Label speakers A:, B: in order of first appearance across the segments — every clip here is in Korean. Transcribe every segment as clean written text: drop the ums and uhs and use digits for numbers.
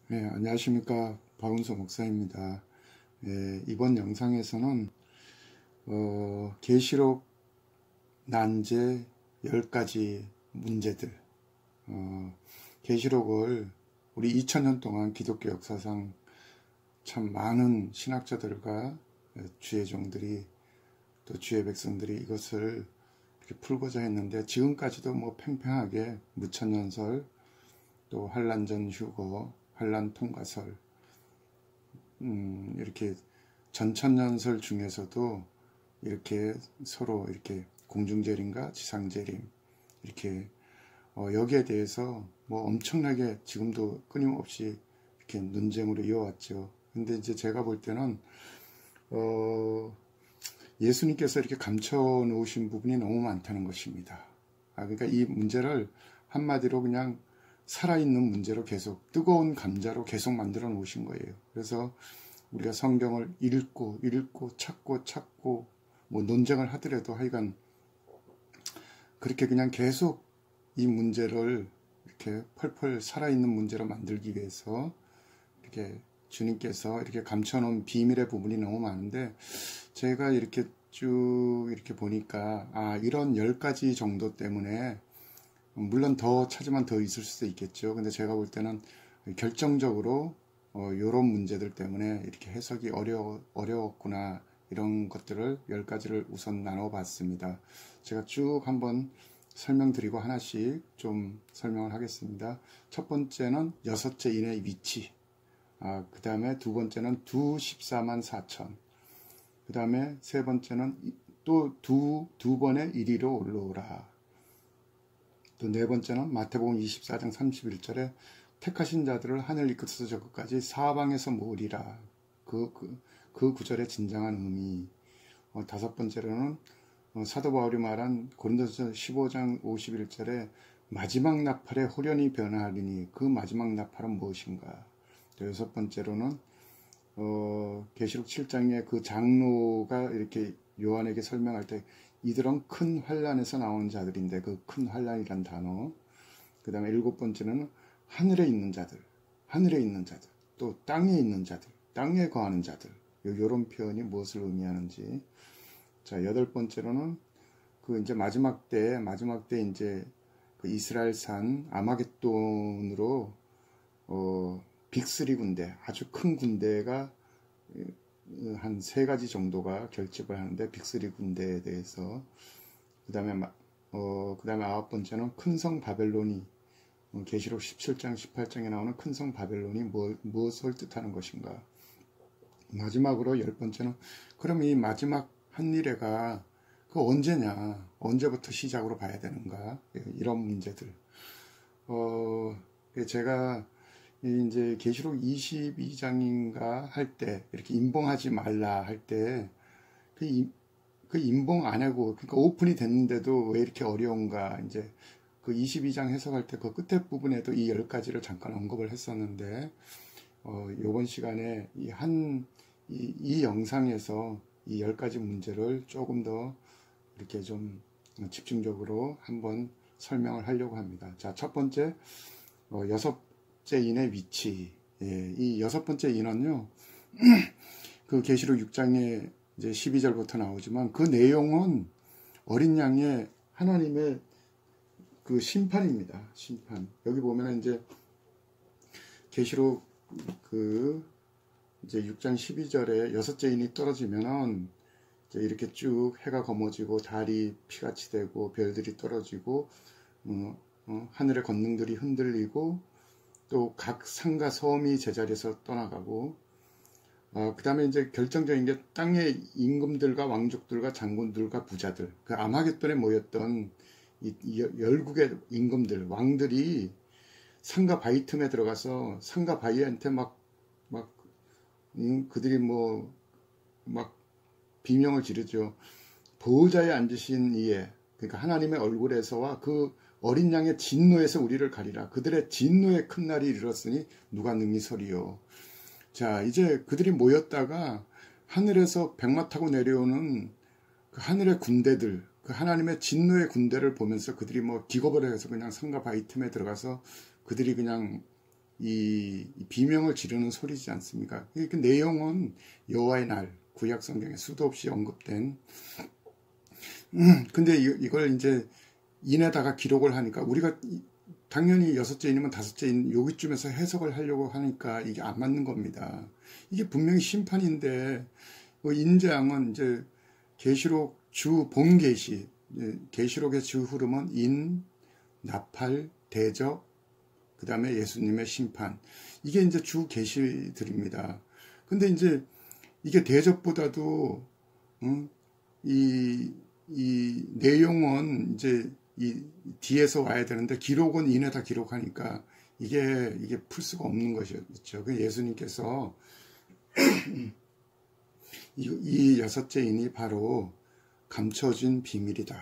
A: 네, 안녕하십니까. 박은수 목사입니다. 이번 영상에서는 계시록 난제 10가지 문제들, 계시록을 우리 2000년 동안 기독교 역사상 참 많은 신학자들과 주의 종들이 또 주의 백성들이 이것을 이렇게 풀고자 했는데, 지금까지도 뭐 팽팽하게 무천년설, 또 환란전 휴거, 환란 통과설, 이렇게 전천년설 중에서도 이렇게 서로 이렇게 공중재림과 지상재림, 이렇게 여기에 대해서 뭐 엄청나게 지금도 끊임없이 이렇게 논쟁으로 이어왔죠. 근데 이제 제가 볼 때는 예수님께서 이렇게 감춰 놓으신 부분이 너무 많다는 것입니다. 그러니까 이 문제를 한마디로 그냥 살아있는 문제로 계속, 뜨거운 감자로 계속 만들어 놓으신 거예요. 그래서 우리가 성경을 읽고 찾고 뭐 논쟁을 하더라도 하여간 그렇게 그냥 계속 이 문제를 이렇게 펄펄 살아있는 문제로 만들기 위해서 이렇게 주님께서 이렇게 감춰놓은 비밀의 부분이 너무 많은데, 제가 이렇게 쭉 이렇게 보니까 이런 10가지 정도 때문에, 물론 더 찾으면 더 있을 수도 있겠죠. 근데 제가 볼 때는 결정적으로 이런 문제들 때문에 이렇게 해석이 어려웠구나, 이런 것들을 10가지를 우선 나눠봤습니다. 제가 쭉 한번 설명드리고 하나씩 좀 설명을 하겠습니다. 첫 번째는 여섯째 인의 위치, 그 다음에 두 번째는 두 14만 4천, 그 다음에 세 번째는 또 두 번의 이리로 올라오라, 또 네 번째는 마태복음 24장 31절에 택하신 자들을 하늘 이끄소서 저것까지 사방에서 모으리라, 그 구절의 진정한 의미. 다섯 번째로는 사도 바울이 말한 고린도서 15장 51절에 마지막 나팔에 호련히 변화하리니 그 마지막 나팔은 무엇인가. 또 여섯 번째로는 계시록 7장에 그 장로가 이렇게 요한에게 설명할 때 이들은 큰 환란에서 나온 자들인데, 그 큰 환란이란 단어. 그 다음에 일곱 번째는 하늘에 있는 자들, 또 땅에 있는 자들, 땅에 거하는 자들, 이런 표현이 무엇을 의미하는지. 자, 여덟 번째로는 그 이제 마지막 때 이제 그 이스라엘산 아마겟돈으로 빅3 군대, 아주 큰 군대가 한 3가지 정도가 결집을 하는데, 빅3 군대에 대해서. 그 다음에 아홉 번째는 큰 성 바벨론이, 계시록 17장 18장에 나오는 큰 성 바벨론이 무엇을 뜻하는 것인가. 마지막으로 열 번째는 그럼 이 마지막 한일회가 그 언제냐, 언제부터 시작으로 봐야 되는가, 이런 문제들. 제가 이제 계시록 22장인가 할 때 이렇게 임봉하지 말라 할 때 그 임봉 안 하고, 그러니까 오픈이 됐는데도 왜 이렇게 어려운가, 이제 그 22장 해석할 때 그 끝에 부분에도 이 10가지를 잠깐 언급을 했었는데, 요번 시간에 이 영상에서 이 10가지 문제를 조금 더 이렇게 좀 집중적으로 한번 설명을 하려고 합니다. 자, 첫 번째, 여섯째 인의 위치. 이 여섯 번째 인은요, 그 계시록 6장에 이제 12절부터 나오지만, 그 내용은 어린 양의 하나님의 그 심판입니다. 심판. 여기 보면은 이제 계시록 이제 6장 12절에 여섯째 인이 떨어지면은 이제 이렇게 쭉 해가 검어지고 달이 피같이 되고 별들이 떨어지고 하늘의 권능들이 흔들리고 또 각 산과 섬이 제자리에서 떠나가고, 그 다음에 이제 결정적인 게 땅의 임금들과 왕족들과 장군들과 부자들, 그 아마겟돈에 모였던 이 열국의 임금들, 왕들이 산과 바위 틈에 들어가서 산과 바위한테 그들이 막 비명을 지르죠. 보호자에 앉으신 이에, 그러니까 하나님의 얼굴에서와 그 어린 양의 진노에서 우리를 가리라. 그들의 진노의 큰 날이 이르렀으니 누가 능히 서리요. 자, 이제 그들이 모였다가 하늘에서 백마 타고 내려오는 그 하늘의 군대들, 그 하나님의 진노의 군대를 보면서 그들이 기겁을 해서 그냥 산과 바위 틈에 들어가서 그들이 그냥 이 비명을 지르는 소리지 않습니까? 그 내용은 여호와의 날, 구약 성경에 수도 없이 언급된 근데 이걸 이제 인에다가 기록을 하니까 우리가 당연히 여섯째 인이면 다섯째 인 여기쯤에서 해석을 하려고 하니까 이게 안 맞는 겁니다. 이게 분명히 심판인데 인재앙은 이제 계시록 주 본계시 계시록의 주 흐름은 인, 나팔, 대적, 그 다음에 예수님의 심판 이게 이제 주 계시들입니다. 근데 이제 이게 대적보다도 이 내용은 이제 이 뒤에서 와야 되는데 기록은 인에다 기록하니까 이게 풀 수가 없는 것이었죠. 그 예수님께서 이 여섯째 인이 바로 감춰진 비밀이다.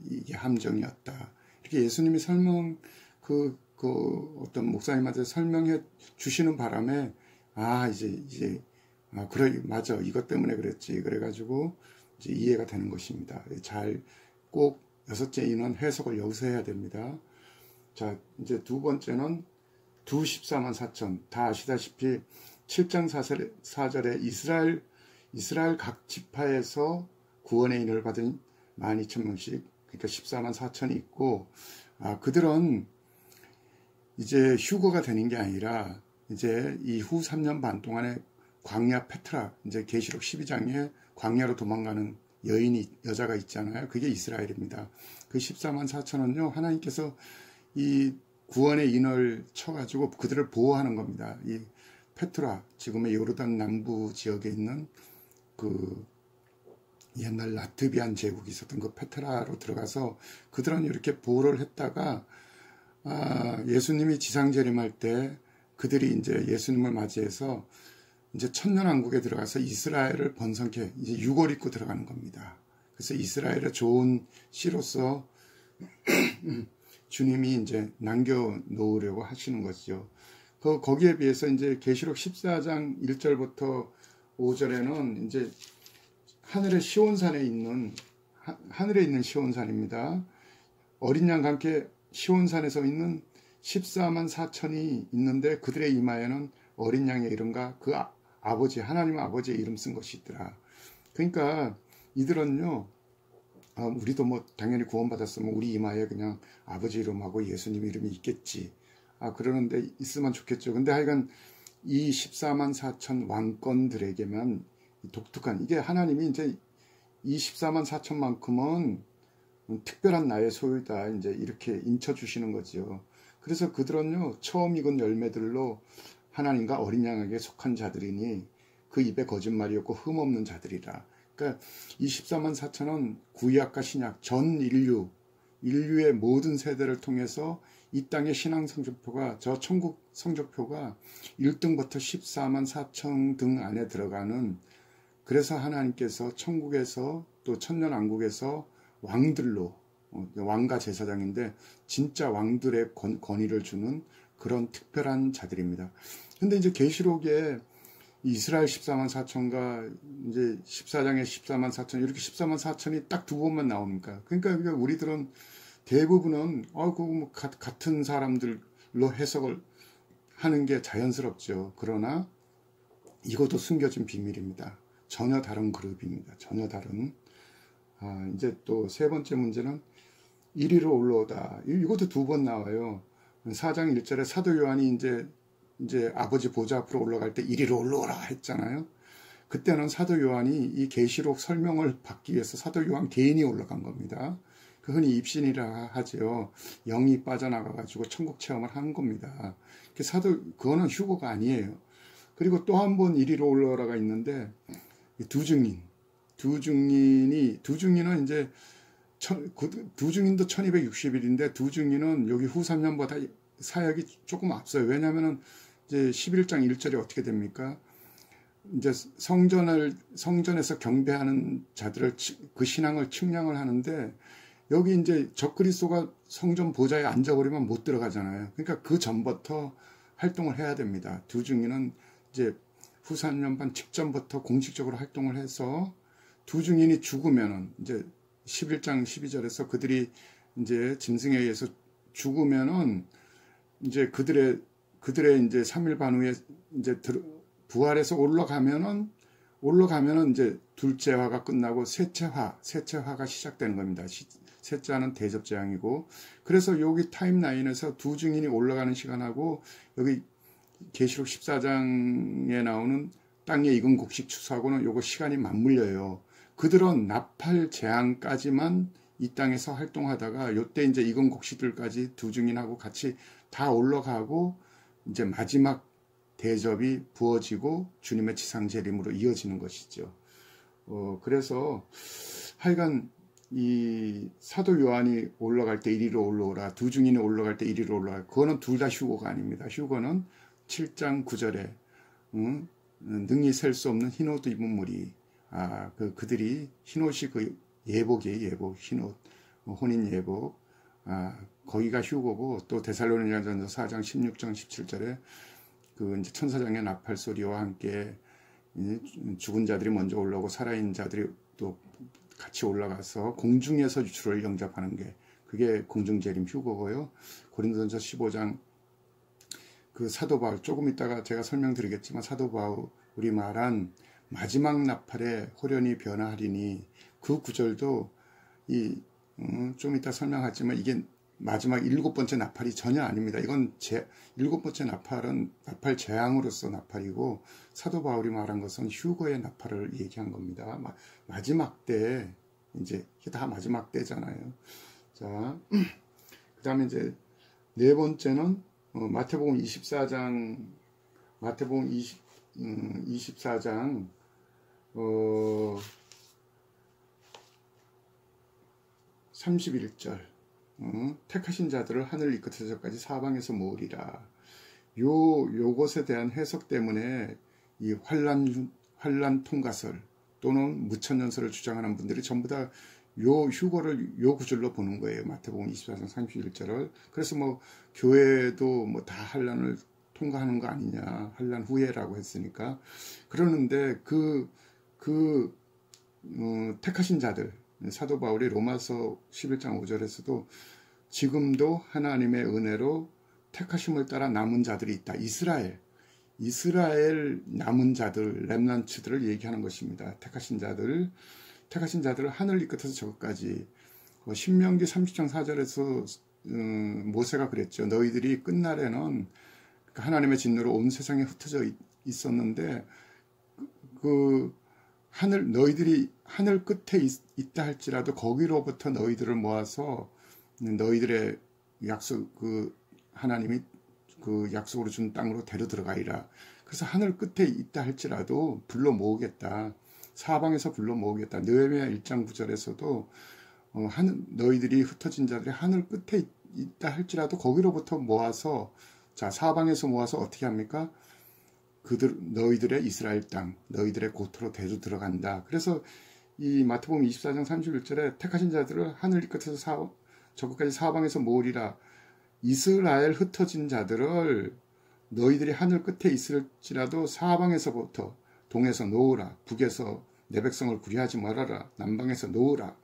A: 이게 함정이었다. 이렇게 예수님이 어떤 목사님한테 설명해 주시는 바람에 그래 맞아 이것 때문에 그랬지 그래가지고 이제 이해가 되는 것입니다. 꼭 여섯째 인원 해석을 여기서 해야 됩니다. 자, 이제 두 번째는 두 14만 4천. 다 아시다시피 7장 4절에 이스라엘 각 지파에서 구원의 인을 받은 12,000명씩, 그러니까 14만 4천이 있고, 그들은 이제 휴거가 되는 게 아니라, 이제 이 후 3년 반 동안에 광야 페트라, 이제 계시록 12장에 광야로 도망가는 여자가 있잖아요. 그게 이스라엘입니다. 그 14만 4천은요, 하나님께서 이 구원의 인을 쳐가지고 그들을 보호하는 겁니다. 이 페트라, 지금의 요르단 남부 지역에 있는 그 옛날 라트비안 제국이 있었던 그 페트라로 들어가서 그들은 이렇게 보호를 했다가 예수님이 지상재림할 때 그들이 이제 예수님을 맞이해서 이제 천년왕국에 들어가서 이스라엘을 번성케 이제 유골 입고 들어가는 겁니다. 그래서 이스라엘의 좋은 씨로서 주님이 이제 남겨 놓으려고 하시는 거죠. 거기에 비해서 이제 계시록 14장 1절부터 5절에는 이제 하늘의 시온산에 있는 하늘에 있는 시온산입니다. 어린 양과 함께 시온산에서 있는 14만 4천이 있는데 그들의 이마에는 어린 양의 이름과 그 아버지 하나님 아버지의 이름 쓴 것이 있더라. 그러니까 이들은요, 우리도 뭐 당연히 구원받았으면 우리 이마에 그냥 아버지 이름하고 예수님 이름이 있겠지. 그러는데 있으면 좋겠죠. 근데 하여간 이 14만 4천 왕권들에게만 독특한, 이게 하나님이 이제 이 14만 4천만큼은 특별한 나의 소유다. 이제 이렇게 인쳐주시는 거죠. 그래서 그들은요, 처음 익은 열매들로 하나님과 어린 양에게 속한 자들이니 그 입에 거짓말이었고 흠없는 자들이라. 그러니까 이 14만 4천은 구약과 신약 전 인류의 모든 세대를 통해서 이 땅의 신앙 성적표가 저 천국 성적표가 1등부터 14만 4천 등 안에 들어가는, 그래서 하나님께서 천국에서 또 천년왕국에서 왕들로 왕과 제사장인데 진짜 왕들의 권위를 주는 그런 특별한 자들입니다. 근데 이제 계시록에 이스라엘 14만 4천과 이제 14장에 14만 4천 이렇게 14만 4천이 딱 두 번만 나옵니까? 그러니까 우리들은 대부분은 뭐 같은 사람들로 해석을 하는 게 자연스럽죠. 그러나 이것도 숨겨진 비밀입니다. 전혀 다른 그룹입니다. 전혀 다른. 이제 또 세 번째 문제는 이리로 올라오다. 이것도 두 번 나와요. 4장 1절에 사도 요한이 이제 아버지 보좌 앞으로 올라갈 때 이리로 올라오라 했잖아요. 그때는 사도 요한이 이 계시록 설명을 받기 위해서 사도 요한 개인이 올라간 겁니다. 그 흔히 입신이라 하죠. 영이 빠져나가가지고 천국 체험을 한 겁니다. 그거는 휴거가 아니에요. 그리고 또 한 번 이리로 올라오라가 있는데 두 증인은 이제 두 증인도 1260일인데 두 증인은 여기 후 3년보다 사역이 조금 앞서요. 왜냐하면은 이제 11장 1절이 어떻게 됩니까? 이제 성전에서 경배하는 자들을 그 신앙을 측량을 하는데 여기 이제 적그리스도가 성전 보좌에 앉아버리면 못 들어가잖아요. 그러니까 그 전부터 활동을 해야 됩니다. 두 증인은 이제 후 3년 반 직전부터 공식적으로 활동을 해서 두 증인이 죽으면은 이제 11장 12절에서 그들이 이제 짐승에 의해서 죽으면은 이제 그들의 그들의 이제 3일 반 후에 이제 부활해서 올라가면은 이제 둘째 화가 끝나고 셋째 화가 시작되는 겁니다. 셋째 화는 대접 재앙이고, 그래서 여기 타임라인에서 두 증인이 올라가는 시간하고 여기 계시록 14장에 나오는 땅에 익은 곡식 추수하고는 요거 시간이 맞물려요. 그들은 나팔 재앙까지만 이 땅에서 활동하다가 요때 이제 익은 곡식들까지 두 증인하고 같이 다 올라가고 이제 마지막 대접이 부어지고 주님의 지상 재림으로 이어지는 것이죠. 그래서 하여간 이 사도 요한이 올라갈 때 이리로 올라오라, 두 증인이 올라갈 때 이리로 올라오라, 그거는 둘 다 휴거가 아닙니다. 휴거는 7장 9절에 능히 셀 수 없는 흰옷 입은 무리, 그들이 흰옷이 그 예복이에요. 예복, 흰옷, 혼인 예복, 거기가 휴거고, 또 데살로니가전서 4장 16장 17절에 그 이제 천사장의 나팔 소리와 함께 죽은 자들이 먼저 올라오고 살아있는 자들이 또 같이 올라가서 공중에서 주를 영접하는 게 그게 공중재림 휴거고요. 고린도전서 15장 그 사도 바울, 조금 이따가 제가 설명드리겠지만 사도 바울이 말한 마지막 나팔에 호련히 변화하리니, 그 구절도 좀 이따 설명하지만 이게 마지막 7번째 나팔이 전혀 아닙니다. 이건 7번째 나팔은 나팔 재앙으로서 나팔이고, 사도 바울이 말한 것은 휴거의 나팔을 얘기한 겁니다. 마지막 때, 이제 이게 다 마지막 때잖아요. 자, 그 다음에 이제 네 번째는 마태복음 24장 31절, 택하신 자들을 하늘 이 끝에서까지 사방에서 모으리라. 요것에 대한 해석 때문에 이 환란 통가설 또는 무천년설을 주장하는 분들이 전부 다 요 휴거를 요 구절로 보는 거예요. 마태복음 24장 31절을. 그래서 뭐 교회도 뭐 다 환란을 통과하는 거 아니냐, 환란 후에라고 했으니까. 그러는데 택하신 자들, 사도 바울이 로마서 11장 5절에서도 지금도 하나님의 은혜로 택하심을 따라 남은 자들이 있다. 이스라엘 남은 자들, 렘넌트들을 얘기하는 것입니다. 택하신 자들을 하늘 이 끝에서 저것까지. 신명기 30장 4절에서 모세가 그랬죠. 너희들이 끝날에는 하나님의 진노로 온 세상에 흩어져 있었는데 너희들이 하늘 끝에 있다 할지라도 거기로부터 너희들을 모아서 너희들의 하나님이 그 약속으로 준 땅으로 데려 들어가리라. 그래서 하늘 끝에 있다 할지라도 불러 모으겠다. 사방에서 불러 모으겠다. 느헤미야 1장 9절에서도 너희들이 흩어진 자들이 하늘 끝에 있다 할지라도 거기로부터 모아서, 자, 사방에서 모아서 어떻게 합니까? 너희들의 이스라엘 땅, 너희들의 고토로 데려 들어간다. 그래서 이 마태복음 24장 31절에 택하신 자들을 하늘 끝에서 저것까지 사방에서 모으리라. 이스라엘 흩어진 자들을 너희들이 하늘 끝에 있을지라도 사방에서부터, 동에서 놓으라, 북에서 내 백성을 구리하지 말아라, 남방에서 놓으라,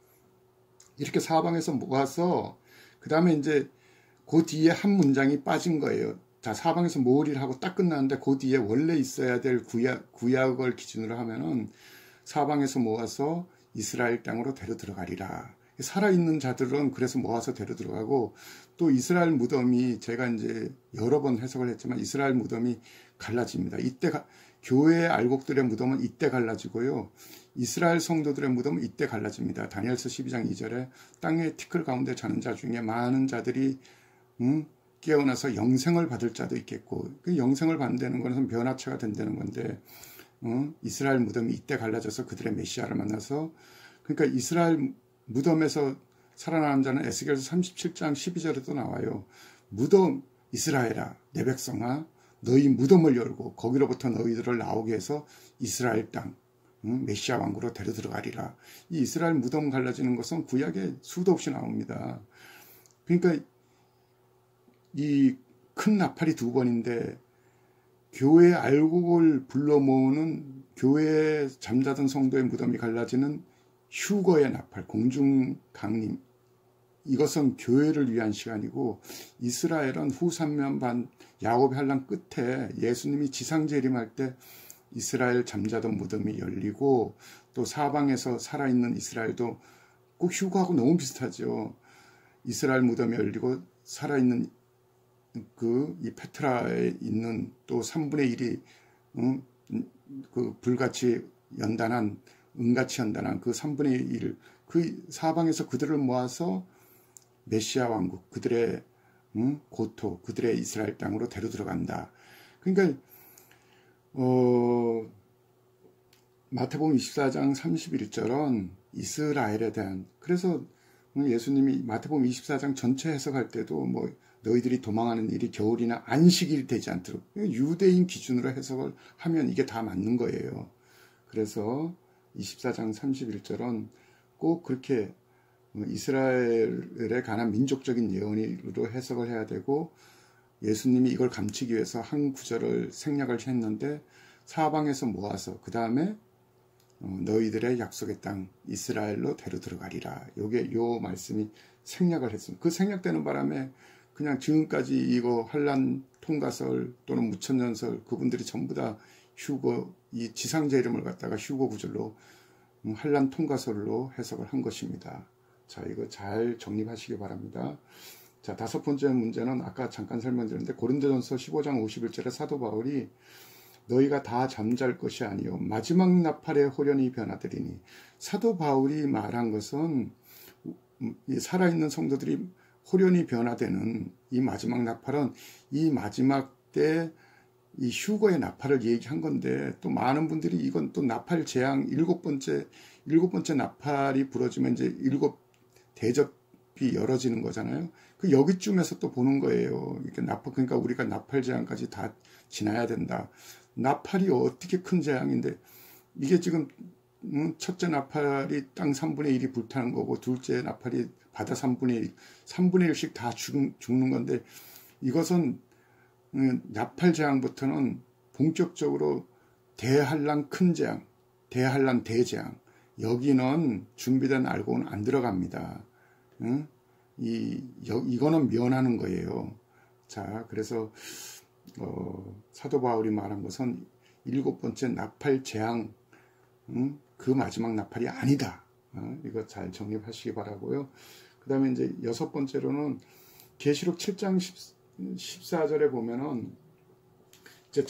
A: 이렇게 사방에서 모아서, 그 다음에 이제 그 뒤에 한 문장이 빠진 거예요. 자, 사방에서 모으리를 하고 딱 끝났는데 그 뒤에 원래 있어야 될 구약을 기준으로 하면은 사방에서 모아서 이스라엘 땅으로 데려 들어가리라. 살아있는 자들은 그래서 모아서 데려 들어가고, 또 이스라엘 무덤이, 제가 이제 여러 번 해석을 했지만 이스라엘 무덤이 갈라집니다. 이때 교회의 알곡들의 무덤은 이때 갈라지고요. 이스라엘 성도들의 무덤은 이때 갈라집니다. 다니엘서 12장 2절에 땅의 티끌 가운데 자는 자 중에 많은 자들이 깨어나서 영생을 받을 자도 있겠고, 그 영생을 받는다는 것은 변화체가 된다는 건데, 이스라엘 무덤이 이때 갈라져서 그들의 메시아를 만나서, 그러니까 이스라엘 무덤에서 살아나는 자는 에스겔서 37장 12절에도 나와요. 무덤 이스라엘아, 내 백성아, 너희 무덤을 열고 거기로부터 너희들을 나오게 해서 이스라엘 땅, 메시아 왕국으로 데려 들어가리라. 이 이스라엘 무덤 갈라지는 것은 구약에 수도 없이 나옵니다. 그러니까 이 큰 나팔이 두 번인데, 교회의 알곡을 불러 모으는, 교회에 잠자던 성도의 무덤이 갈라지는 휴거의 나팔, 공중 강림, 이것은 교회를 위한 시간이고 이스라엘은 후 3년 반 야곱의 환란 끝에 예수님이 지상 재림할 때 이스라엘 잠자던 무덤이 열리고 또 사방에서 살아있는 이스라엘도 꼭 휴거하고 너무 비슷하죠. 이스라엘 무덤이 열리고 살아있는 이 페트라에 있는 또 3분의 1이 그 불같이 연단한 은같이 연단한 그 3분의 1 그 사방에서 그들을 모아서 메시아 왕국 그들의 고토 그들의 이스라엘 땅으로 데려 들어간다. 그러니까 마태복음 24장 31절은 이스라엘에 대한 그래서 예수님이 마태복음 24장 전체 해석할 때도 뭐 너희들이 도망하는 일이 겨울이나 안식일이 되지 않도록 유대인 기준으로 해석을 하면 이게 다 맞는 거예요. 그래서 24장 31절은 꼭 그렇게 이스라엘에 관한 민족적인 예언으로 해석을 해야 되고 예수님이 이걸 감추기 위해서 한 구절을 생략을 했는데 사방에서 모아서 그 다음에 너희들의 약속의 땅 이스라엘로 데려 들어가리라. 요 말씀이 생략을 했습니다. 그 생략되는 바람에 그냥 지금까지 이거 환란 통가설 또는 무천년설 그분들이 전부 다 휴거 이 지상제 이름을 갖다가 휴거 구절로 환란 통가설로 해석을 한 것입니다. 자, 이거 잘 정립하시기 바랍니다. 자, 다섯 번째 문제는 아까 잠깐 설명드렸는데 고린도전서 15장 51절에 사도 바울이 너희가 다 잠잘 것이 아니요 마지막 나팔의 호련히 변화되리니 사도 바울이 말한 것은 살아있는 성도들이 호련히 변화되는 이 마지막 나팔은 이 마지막 때 이 휴거의 나팔을 얘기한 건데 또 많은 분들이 이건 또 나팔 재앙 일곱 번째 나팔이 부러지면 이제 일곱 대접이 열어지는 거잖아요. 그 여기쯤에서 또 보는 거예요. 이렇게 그러니까 우리가 나팔 재앙까지 다 지나야 된다. 나팔이 어떻게 큰 재앙인데 이게 지금 첫째 나팔이 땅 3분의 1이 불타는 거고 둘째 나팔이 바다 3분의 1씩 다 죽는 건데 이것은 나팔 재앙부터는 본격적으로 대환란 큰 재앙, 대환란 대재앙 여기는 준비된 알고는 안 들어갑니다. 이거는 면하는 거예요. 자, 그래서 사도 바울이 말한 것은 일곱 번째 나팔 재앙 그 마지막 나팔이 아니다. 이거 잘 정립하시기 바라고요. 그 다음에 이제 여섯 번째로는 계시록 7장 14절에 보면은 이제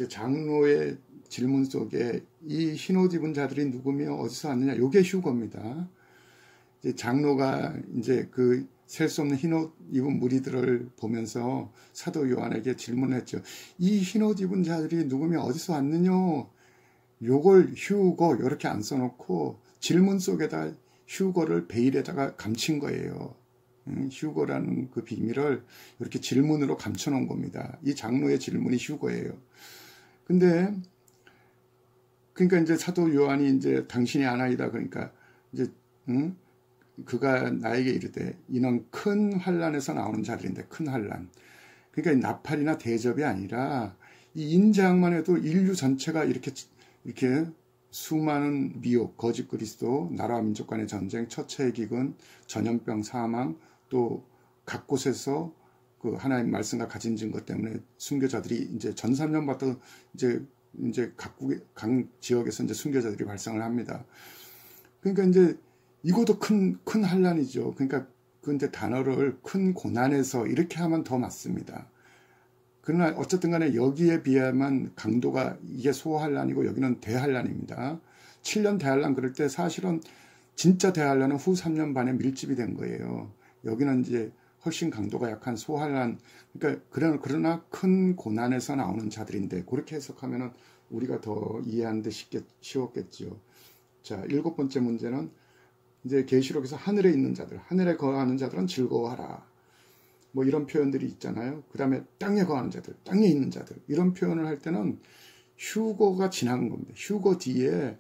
A: 장로의 질문 속에 이 흰옷 입은 자들이 누구며 어디서 왔느냐? 이게 휴거입니다. 이제 장로가 이제 그 셀 수 없는 흰옷 입은 무리들을 보면서 사도 요한에게 질문했죠. 이 흰옷 입은 자들이 누구며 어디서 왔느냐? 요걸 휴거 이렇게 안 써놓고 질문 속에다 휴거를 베일에다가 감춘 거예요. 휴거라는 그 비밀을 이렇게 질문으로 감춰놓은 겁니다. 이 장로의 질문이 휴거예요. 근데 그러니까 이제 사도 요한이 이제 당신이 아나이다 그러니까 이제 그가 나에게 이르되 이는 큰 환란에서 나오는 자들인데 큰 환란. 그러니까 나팔이나 대접이 아니라 이 인자학만 해도 인류 전체가 이렇게 수많은 미혹, 거짓 그리스도, 나라와 민족 간의 전쟁, 처처의 기근, 전염병, 사망, 또 각 곳에서 그 하나님 말씀과 가진 증거 때문에 순교자들이 이제 전 3년부터 이제 각 지역에서 이제 순교자들이 발생을 합니다. 그러니까 이제 이것도 큰 환란이죠. 그러니까 근데 단어를 큰 고난에서 이렇게 하면 더 맞습니다. 그러나 어쨌든 간에 여기에 비하면 강도가 이게 소환란이고 여기는 대환란입니다. 7년 대환란 그럴 때 사실은 진짜 대환란은 후 3년 반에 밀집이 된 거예요. 여기는 이제 훨씬 강도가 약한 소환란. 그러니까 그러나 큰 고난에서 나오는 자들인데 그렇게 해석하면은 우리가 더 이해하는데 쉬웠겠지요. 자, 일곱 번째 문제는 이제 계시록에서 하늘에 있는 자들, 하늘에 거하는 자들은 즐거워하라. 뭐 이런 표현들이 있잖아요. 그 다음에 땅에 거하는 자들, 땅에 있는 자들 이런 표현을 할 때는 휴거가 지난 겁니다. 휴거 뒤에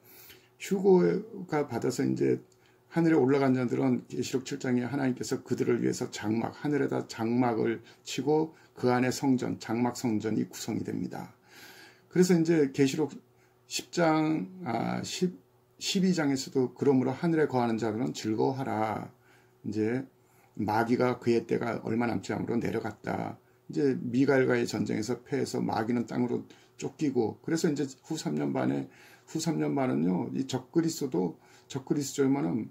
A: 휴거가 받아서 이제 하늘에 올라간 자들은 계시록 7장에 하나님께서 그들을 위해서 하늘에다 장막을 치고 그 안에 성전, 장막 성전이 구성이 됩니다. 그래서 이제 계시록 12장에서도 그러므로 하늘에 거하는 자들은 즐거워하라. 이제 마귀가 그의 때가 얼마 남지 않으로 내려갔다. 이제 미갈과의 전쟁에서 패해서 마귀는 땅으로 쫓기고, 그래서 이제 후 3년 반은요, 이 적그리스도면은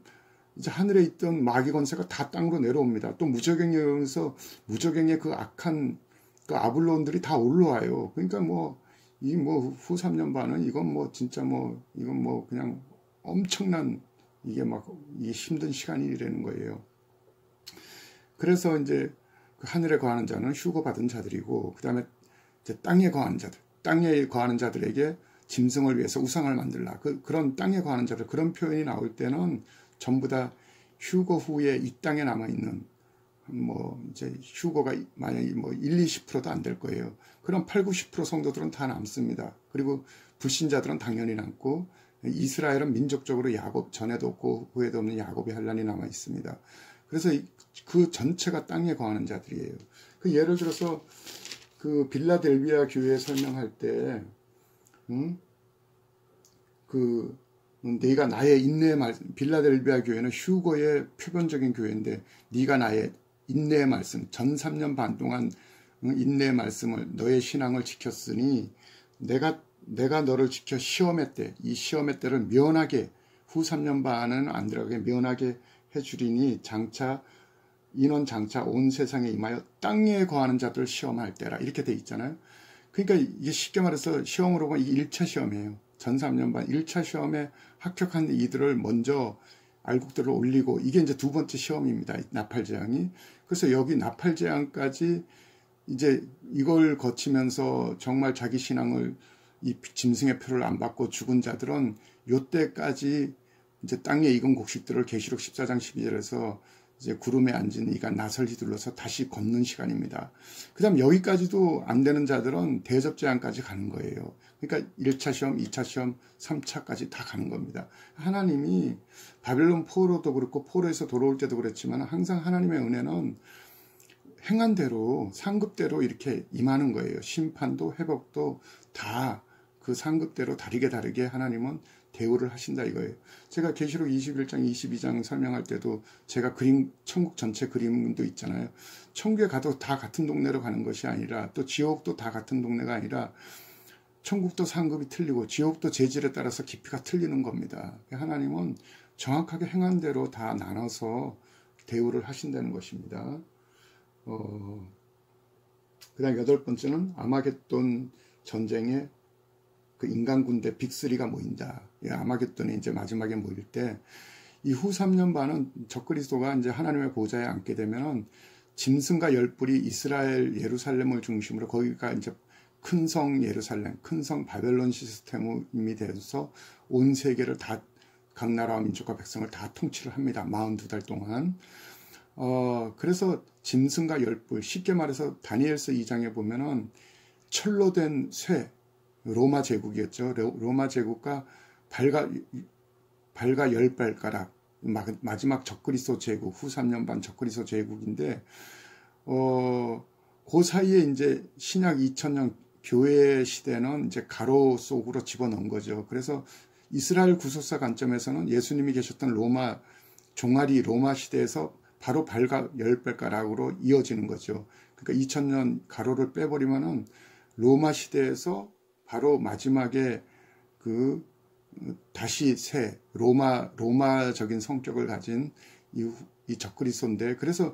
A: 이제 하늘에 있던 마귀 권세가 다 땅으로 내려옵니다. 또 무저갱에 오면서 무저갱의 그 악한 그 아블론들이 다 올라와요. 그러니까 뭐 이 뭐 후 3년 반은 이건 뭐 진짜 뭐 이건 뭐 그냥 엄청난 이게 막 이게 힘든 시간이라는 거예요. 그래서 이제 그 하늘에 거하는 자는 휴거 받은 자들이고, 그 다음에 이제 땅에 거하는 자들에게 짐승을 위해서 우상을 만들라. 그런 땅에 거하는 자들, 그런 표현이 나올 때는 전부 다 휴거 후에 이 땅에 남아있는, 뭐, 이제 휴거가 만약에 뭐 1, 20%도 안 될 거예요. 그럼 8, 90% 성도들은 다 남습니다. 그리고 불신자들은 당연히 남고, 이스라엘은 민족적으로 야곱, 전에도 없고 후에도 없는 야곱의 한란이 남아 있습니다. 그래서 그 전체가 땅에 거하는 자들이에요. 그 예를 들어서 그 빌라델비아 교회 설명할 때, 네가 나의 인내의 말씀, 빌라델비아 교회는 휴거의 표본적인 교회인데, 네가 나의 인내의 말씀, 전 3년 반 동안 인내의 말씀을, 너의 신앙을 지켰으니 내가 너를 지켜 시험의 때, 이 시험의 때를 면하게, 후 3년 반은 안 들어가게 면하게 해주리니 인원 장차 온 세상에 임하여 땅에 거하는 자들을 시험할 때라, 이렇게 돼 있잖아요. 그러니까 이게 쉽게 말해서 시험으로 보면 이게 1차 시험이에요. 전 3년 반 1차 시험에 합격한 이들을 먼저 알곡들을 올리고, 이게 이제 두 번째 시험입니다. 나팔재앙이. 그래서 여기 나팔재앙까지 이제 이걸 거치면서 정말 자기 신앙을, 이 짐승의 표를 안 받고 죽은 자들은 요때까지 이제 땅에 익은 곡식들을 계시록 14장 12절에서 이제 구름에 앉은 이가 낫을 휘둘러서 다시 걷는 시간입니다. 그 다음 여기까지도 안 되는 자들은 대접재앙까지 가는 거예요. 그러니까 1차 시험, 2차 시험, 3차까지 다 가는 겁니다. 하나님이 바벨론 포로도 그렇고 포로에서 돌아올 때도 그랬지만 항상 하나님의 은혜는 행한 대로 상급대로 이렇게 임하는 거예요. 심판도 회복도 다 그 상급대로 다르게 하나님은 대우를 하신다 이거예요. 제가 계시록 21장, 22장 설명할 때도 제가 천국 전체 그림도 있잖아요. 천국에 가도 다 같은 동네로 가는 것이 아니라, 또 지옥도 다 같은 동네가 아니라, 천국도 상급이 틀리고 지옥도 재질에 따라서 깊이가 틀리는 겁니다. 하나님은 정확하게 행한 대로 다 나눠서 대우를 하신다는 것입니다. 그 다음 8번째는 아마겟돈 전쟁에 그 인간 군대 빅3가 모인다. 아마겟돈이 이제 마지막에 모일 때, 이 후 3년 반은 적그리스도가 이제 하나님의 보좌에 앉게 되면은 짐승과 열뿔이 이스라엘 예루살렘을 중심으로, 거기가 이제 큰 성 예루살렘, 큰 성 바벨론 시스템이 돼서 온 세계를 다, 각 나라와 민족과 백성을 다 통치를 합니다. 42달 동안. 그래서 짐승과 열뿔, 쉽게 말해서 다니엘서 2장에 보면은 철로 된 쇠, 로마 제국이었죠. 로마 제국과 발과 10발가락, 마지막 적그리스도 제국, 후 3년 반 적그리스도 제국인데, 그 사이에 이제 신약 2000년 교회 시대는 이제 가로 속으로 집어넣은 거죠. 그래서 이스라엘 구속사 관점에서는 예수님이 계셨던 로마, 종아리 로마 시대에서 바로 발과 10발가락으로 이어지는 거죠. 그러니까 2000년 가로를 빼버리면은 로마 시대에서 바로 마지막에 다시 새 로마적인 성격을 가진 이 적그리스도인데, 그래서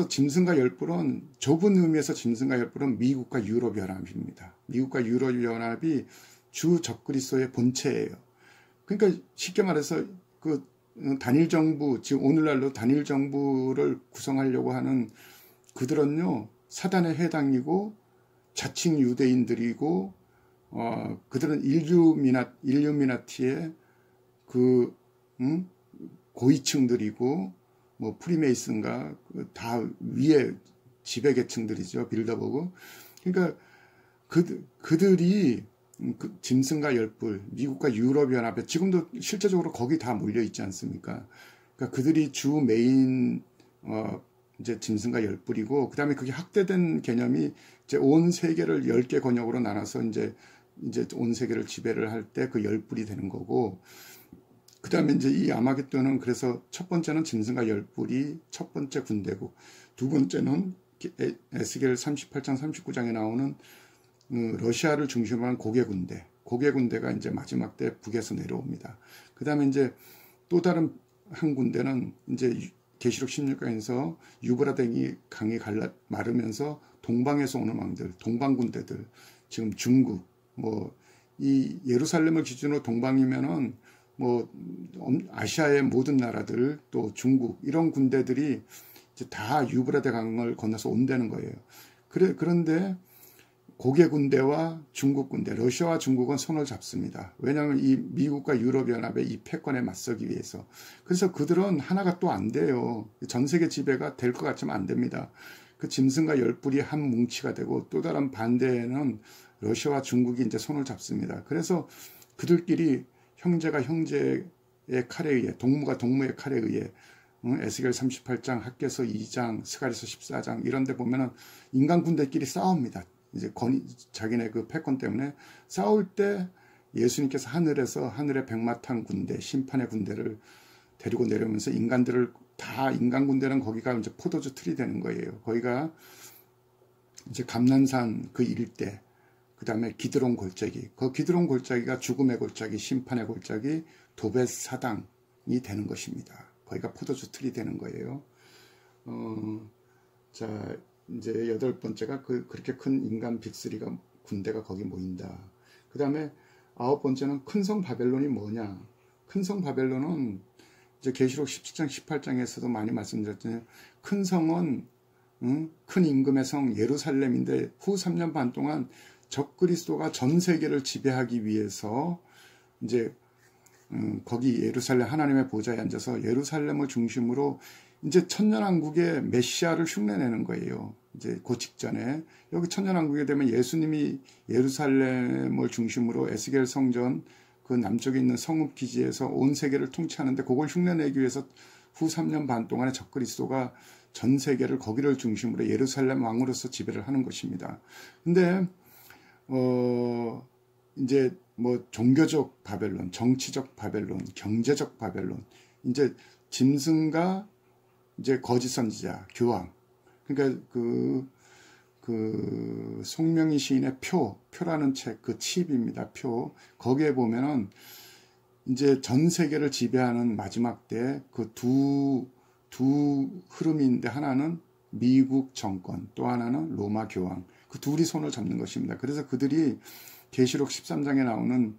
A: 짐승과 열뿔은, 좁은 의미에서 짐승과 열뿔은 미국과 유럽 연합입니다. 미국과 유럽 연합이 주 적그리스도의 본체예요. 그러니까 쉽게 말해서 그 단일 정부, 지금 오늘날로 단일 정부를 구성하려고 하는 그들은요, 사단에 해당이고 자칭 유대인들이고, 그들은 일루미나티의 고위층들이고, 뭐 프리메이슨가 다 위에 지배계층들이죠. 빌더버그. 그러니까 그들이 짐승과 열뿔, 미국과 유럽 연합에 지금도 실제적으로 거기 다 몰려 있지 않습니까? 그러니까 그들이 주 메인 이제 짐승과 열뿔이고, 그다음에 그게 확대된 개념이 이제 온 세계를 10개 권역으로 나눠서 이제 온 세계를 지배를 할 때 그 열뿔이 되는 거고, 그 다음에 이제 이 아마겟돈은 그래서 첫 번째는 짐승과 열뿔이 첫 번째 군대고, 두 번째는 에스겔 38장 39장에 나오는 러시아를 중심으로 한 고개 군대. 고개 군대가 이제 마지막 때 북에서 내려옵니다. 그 다음에 이제 또 다른 한 군대는 이제 계시록 16강에서 유브라데 강이 마르면서 동방에서 오는 왕들, 동방 군대들, 지금 중국, 뭐 이 예루살렘을 기준으로 동방이면은 뭐 아시아의 모든 나라들, 또 중국 이런 군대들이 이제 다 유브라데 강을 건너서 온다는 거예요. 그런데 고개 군대와 중국 군대, 러시아와 중국은 손을 잡습니다. 왜냐하면 이 미국과 유럽연합의 이 패권에 맞서기 위해서. 그래서 그들은 하나가 또 안 돼요. 전 세계 지배가 될 것 같지만 안 됩니다. 그 짐승과 열뿔이 한 뭉치가 되고, 또 다른 반대에는 러시아와 중국이 이제 손을 잡습니다. 그래서 그들끼리 형제가 형제의 칼에 의해, 동무가 동무의 칼에 의해, 에스겔 38장, 학개서 2장, 스가랴서 14장 이런 데 보면은 인간 군대끼리 싸웁니다. 이제 자기네 그 패권 때문에 싸울 때 예수님께서 하늘에서 하늘의 백마탄 군대, 심판의 군대를 데리고 내려오면서 인간들을 다, 인간 군대는 거기가 이제 포도주 틀이 되는 거예요. 거기가 이제 감난산 그 일대, 그 다음에 기드론 골짜기, 그 기드론 골짜기가 죽음의 골짜기, 심판의 골짜기, 도벳 사당이 되는 것입니다. 거기가 포도주 틀이 되는 거예요. 자, 이제 여덟 번째가 그렇게 큰 인간 빅3가 군대가 거기 모인다. 그 다음에 아홉 번째는 큰 성 바벨론이 뭐냐. 큰 성 바벨론은 이제 계시록 17장 18장에서도 많이 말씀드렸잖아요. 큰 성은 큰 임금의 성 예루살렘인데 후 3년 반 동안 적그리스도가 전 세계를 지배하기 위해서 이제 거기 예루살렘 하나님의 보좌에 앉아서 예루살렘을 중심으로 이제 천년왕국의 메시아를 흉내내는 거예요. 이제 그 직전에 여기 천년왕국에 되면 예수님이 예루살렘을 중심으로 에스겔 성전 그 남쪽에 있는 성읍 기지에서 온 세계를 통치하는데, 그걸 흉내내기 위해서 후 3년 반 동안에 적그리스도가 전 세계를 거기를 중심으로 예루살렘 왕으로서 지배를 하는 것입니다. 근데 이제 뭐 종교적 바벨론, 정치적 바벨론, 경제적 바벨론, 이제 짐승과 이제 거짓 선지자, 교황. 그러니까 그 송명희 시인의 표라는 책, 그 칩입니다. 표. 거기에 보면은 이제 전 세계를 지배하는 마지막 때 그 두 흐름인데, 하나는 미국 정권, 또 하나는 로마 교황. 그 둘이 손을 잡는 것입니다. 그래서 그들이 계시록 13장에 나오는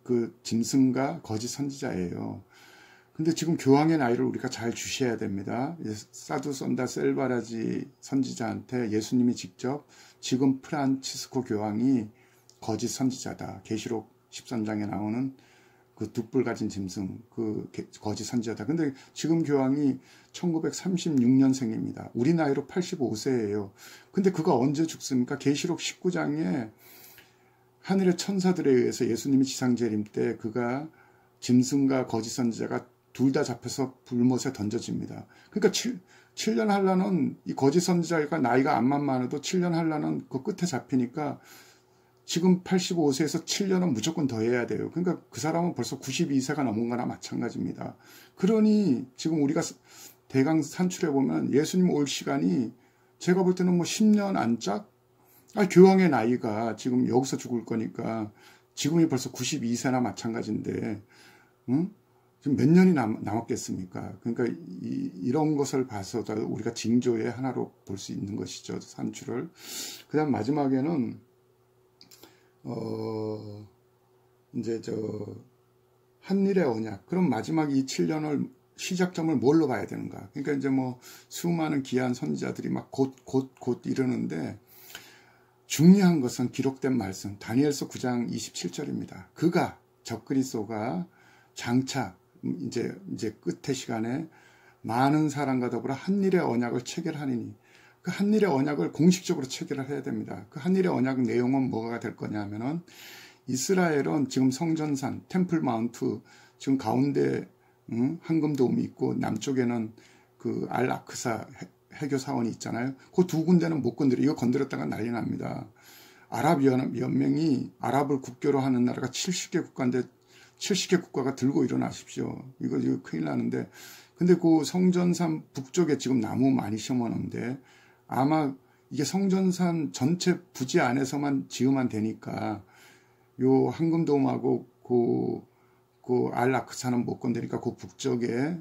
A: 그 짐승과 거짓 선지자예요. 근데 지금 교황의 나이를 우리가 잘 주셔야 됩니다. 사두선다 셀바라지 선지자한테 예수님이 직접 지금 프란치스코 교황이 거짓 선지자다. 계시록 13장에 나오는 그 두 뿔 가진 짐승, 그 거짓 선지자다. 근데 지금 교황이 1936년생입니다. 우리 나이로 85세예요. 근데 그가 언제 죽습니까? 계시록 19장에 하늘의 천사들에 의해서 예수님이 지상재림 때 그가 짐승과 거짓 선지자가 둘 다 잡혀서 불못에 던져집니다. 그러니까 7년 한란은 이 거짓 선지자가 나이가 암만 많아도 7년 한란은 그 끝에 잡히니까 지금 85세에서 7년은 무조건 더 해야 돼요. 그러니까 그 사람은 벌써 92세가 넘은 거나 마찬가지입니다. 그러니 지금 우리가 대강 산출해 보면 예수님 올 시간이 제가 볼 때는 뭐 10년 안짝? 교황의 나이가 지금 여기서 죽을 거니까 지금이 벌써 92세나 마찬가지인데, 지금 몇 년이 남았겠습니까? 그러니까 이런 것을 봐서도 우리가 징조의 하나로 볼 수 있는 것이죠, 산출을. 그 다음 마지막에는 이제 한일의 언약. 그럼 마지막 이 7년을 시작점을 뭘로 봐야 되는가? 그러니까 이제 뭐 수많은 귀한 선지자들이 막 곧 이르는데, 중요한 것은 기록된 말씀, 다니엘서 9장 27절입니다. 그가, 적그리스도가 장차 이제 끝의 시간에 많은 사람과 더불어 한일의 언약을 체결하니니, 그 한일의 언약을 공식적으로 체결을 해야 됩니다. 그 한일의 언약 내용은 뭐가 될 거냐 하면은, 이스라엘은 지금 성전산, 템플 마운트, 지금 가운데 황금도움이 있고, 남쪽에는 그 알아크사 해교 사원이 있잖아요. 그 두 군데는 못 건드려. 이거 건드렸다가 난리 납니다. 아랍연맹이 아랍을 국교로 하는 나라가 70개 국가인데 70개 국가가 들고 일어나십시오. 이거 큰일 나는데. 근데 그 성전산 북쪽에 지금 나무 많이 심어놓는데 아마 이게 성전산 전체 부지 안에서만 지으면 되니까 요 황금돔하고 그 알라크산은 못 건드리니까 그 북쪽에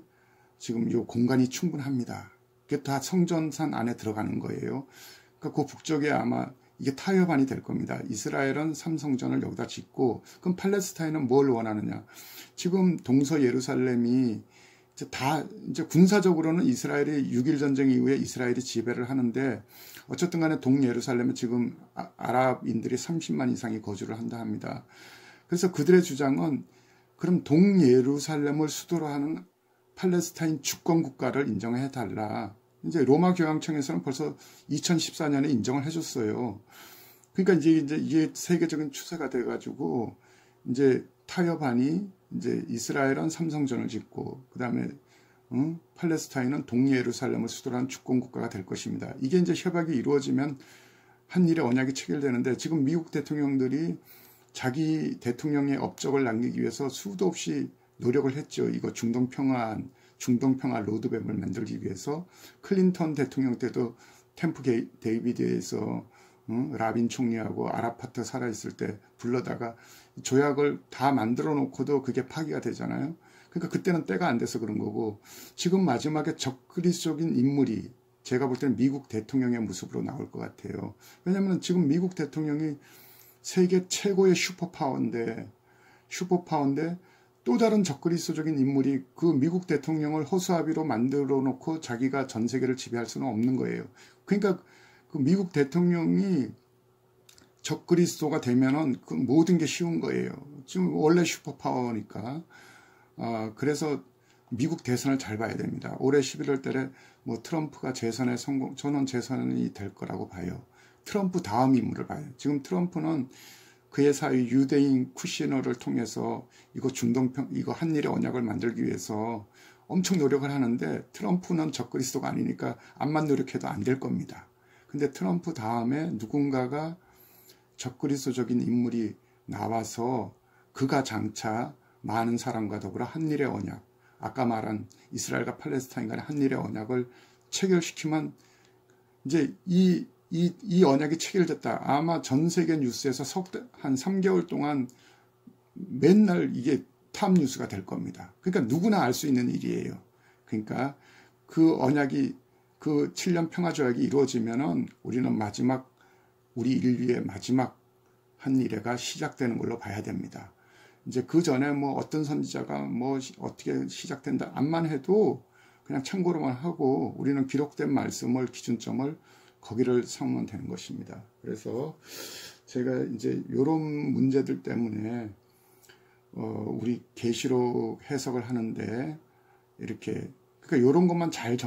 A: 지금 요 공간이 충분합니다. 그게 다 성전산 안에 들어가는 거예요. 그러니까 그 북쪽에 아마 이게 타협안이 될 겁니다. 이스라엘은 삼성전을 여기다 짓고 그럼 팔레스타인은 뭘 원하느냐. 지금 동서 예루살렘이 이제 군사적으로는 이스라엘이 6.1 전쟁 이후에 이스라엘이 지배를 하는데 어쨌든 간에 동예루살렘에 지금 아랍인들이 30만 이상이 거주를 한다 합니다. 그래서 그들의 주장은 그럼 동예루살렘을 수도로 하는 팔레스타인 주권 국가를 인정해 달라. 이제 로마 교황청에서는 벌써 2014년에 인정을 해줬어요. 그러니까 이제 이게 세계적인 추세가 돼가지고 이제 타협안이 이제 이스라엘은 삼성전을 짓고 그 다음에 팔레스타인은 동예루살렘을 수도로 한 주권 국가가 될 것입니다. 이게 이제 협약이 이루어지면 한일의 언약이 체결되는데 지금 미국 대통령들이 자기 대통령의 업적을 남기기 위해서 수도 없이 노력을 했죠. 이거 중동평화 로드맵을 만들기 위해서 클린턴 대통령 때도 캠프 데이비드에서 라빈 총리하고 아라파트 살아있을 때 불러다가 조약을 다 만들어 놓고도 그게 파기가 되잖아요. 그러니까 그때는 때가 안 돼서 그런 거고 지금 마지막에 적그리스적인 인물이 제가 볼 때는 미국 대통령의 모습으로 나올 것 같아요. 왜냐하면 지금 미국 대통령이 세계 최고의 슈퍼파워인데 또 다른 적그리스도적인 인물이 그 미국 대통령을 허수아비로 만들어 놓고 자기가 전 세계를 지배할 수는 없는 거예요. 그러니까 그 미국 대통령이 적그리스도가 되면은 그 모든 게 쉬운 거예요. 지금 원래 슈퍼파워니까. 그래서 미국 대선을 잘 봐야 됩니다. 올해 11월 달에 뭐 트럼프가 재선에 저는 재선이 될 거라고 봐요. 트럼프 다음 인물을 봐요. 지금 트럼프는 그의 사위 유대인 쿠시너를 통해서 이거 한일의 언약을 만들기 위해서 엄청 노력을 하는데 트럼프는 적그리스도가 아니니까 암만 노력해도 안 될 겁니다. 근데 트럼프 다음에 누군가가 적그리스도적인 인물이 나와서 그가 장차 많은 사람과 더불어 한일의 언약, 아까 말한 이스라엘과 팔레스타인 간의 한일의 언약을 체결시키면 이제 이 언약이 체결됐다. 아마 전 세계 뉴스에서 한 3개월 동안 맨날 이게 탑 뉴스가 될 겁니다. 그러니까 누구나 알 수 있는 일이에요. 그러니까 그 언약이 그 7년 평화조약이 이루어지면은 우리는 우리 인류의 마지막 한일회가 시작되는 걸로 봐야 됩니다. 이제 그 전에 뭐 어떤 선지자가 뭐 어떻게 시작된다 암만 해도 그냥 참고로만 하고 우리는 기록된 말씀을 기준점을 거기를 삼으면 되는 것입니다. 그래서 제가 이제 이런 문제들 때문에 우리 계시록 해석을 하는데 이렇게 그러니까 이런 것만 잘